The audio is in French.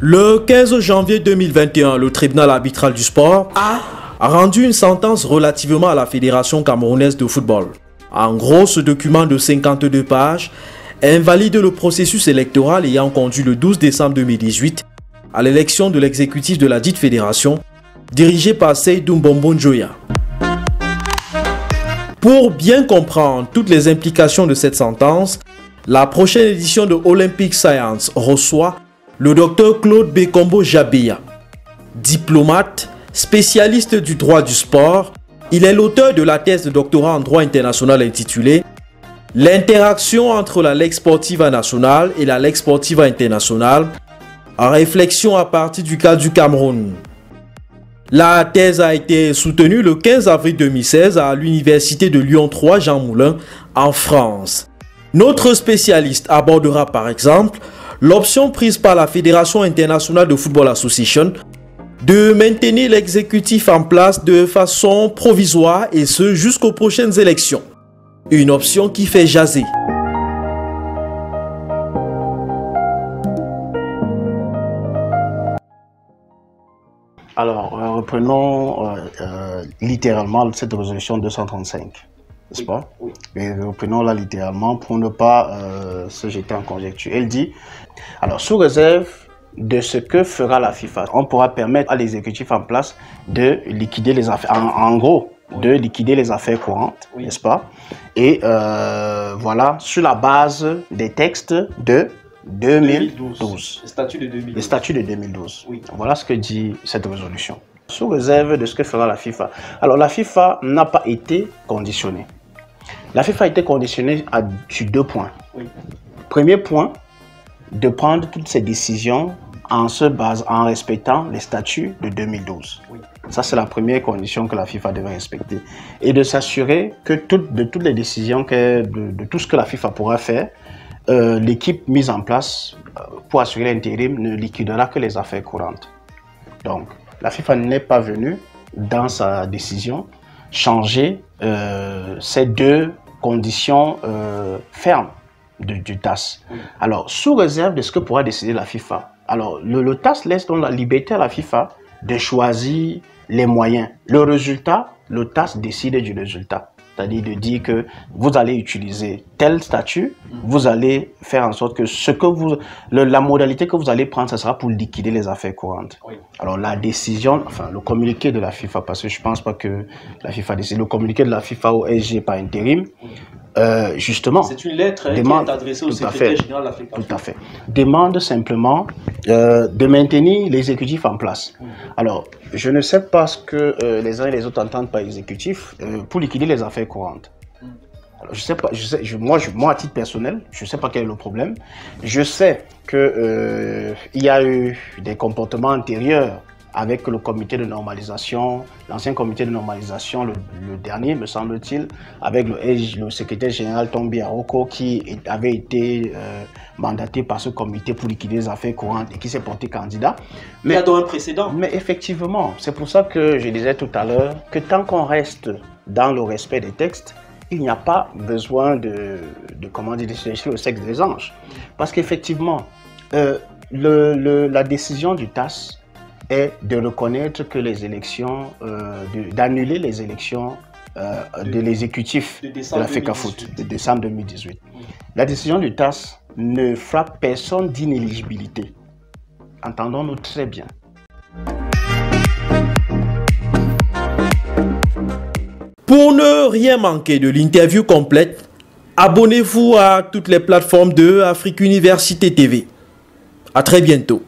Le 15 janvier 2021, le tribunal arbitral du sport a rendu une sentence relativement à la Fédération camerounaise de football. En gros, ce document de 52 pages invalide le processus électoral ayant conduit le 12 décembre 2018 à l'élection de l'exécutif de la dite fédération, dirigé par Seydou Mbombo Njoya. Pour bien comprendre toutes les implications de cette sentence, la prochaine édition de Olympic Science reçoit le docteur Claude Bekombo Jabéa. Diplomate, spécialiste du droit du sport, il est l'auteur de la thèse de doctorat en droit international intitulée « L'interaction entre la Ligue Sportiva Nationale et la Ligue Sportiva Internationale, en réflexion à partir du cas du Cameroun ». La thèse a été soutenue le 15 avril 2016 à l'Université de Lyon 3 Jean Moulin en France. Notre spécialiste abordera par exemple l'option prise par la Fédération internationale de football association de maintenir l'exécutif en place de façon provisoire et ce jusqu'aux prochaines élections. Une option qui fait jaser. Alors, reprenons littéralement cette résolution 235, n'est-ce pas? Oui. Et reprenons-la littéralement pour ne pas se jeter en conjecture. Elle dit, alors, sous réserve de ce que fera la FIFA, on pourra permettre à l'exécutif en place de liquider les affaires, en gros, de liquider les affaires courantes, n'est-ce pas? Et voilà, sur la base des textes de 2012. Le statut de 2012. Le statut de 2012. Oui. Voilà ce que dit cette résolution. Sous réserve de ce que fera la FIFA. Alors, la FIFA n'a pas été conditionnée. La FIFA a été conditionnée sur 2 points. Oui. Premier point, de prendre toutes ces décisions en respectant les statuts de 2012. Oui. Ça, c'est la première condition que la FIFA devait respecter. Et de s'assurer que de toutes les décisions, de tout ce que la FIFA pourra faire, l'équipe mise en place pour assurer l'intérim ne liquidera que les affaires courantes. Donc, la FIFA n'est pas venue, dans sa décision, changer ces 2 conditions fermes du TAS. Oui. Alors, sous réserve de ce que pourra décider la FIFA. Alors, le TAS laisse donc la liberté à la FIFA de choisir les moyens. Le résultat, le TAS décide du résultat. C'est-à-dire de dire que vous allez utiliser tel statut, vous allez faire en sorte que la modalité que vous allez prendre, ce sera pour liquider les affaires courantes. Oui. Alors la décision, enfin le communiqué de la FIFA, parce que je ne pense pas que la FIFA décide, le communiqué de la FIFA au SG par intérim, justement... C'est une lettre qui est adressée au secrétaire général de l'Afrique. Tout à fait. Demande simplement de maintenir l'exécutif en place. Alors, je ne sais pas ce que les uns et les autres entendent par exécutif pour liquider les affaires courantes. Alors, je sais pas, moi à titre personnel, je ne sais pas quel est le problème. Je sais qu'il y a eu des comportements antérieurs avec le comité de normalisation, l'ancien comité de normalisation, le dernier me semble-t-il, avec le secrétaire général Tombi Aroko qui avait été mandaté par ce comité pour liquider les affaires courantes et qui s'est porté candidat. Mais, il y a donc un précédent. Mais effectivement, c'est pour ça que je disais tout à l'heure que tant qu'on reste dans le respect des textes, il n'y a pas besoin de chercher le sexe des anges. Parce qu'effectivement, la décision du TAS est de reconnaître que les élections, d'annuler les élections de l'exécutif de la FECAFOOT de décembre 2018. La décision du TAS ne frappe personne d'inéligibilité. Entendons-nous très bien. Pour ne rien manquer de l'interview complète, abonnez-vous à toutes les plateformes de Afrique Université TV. À très bientôt.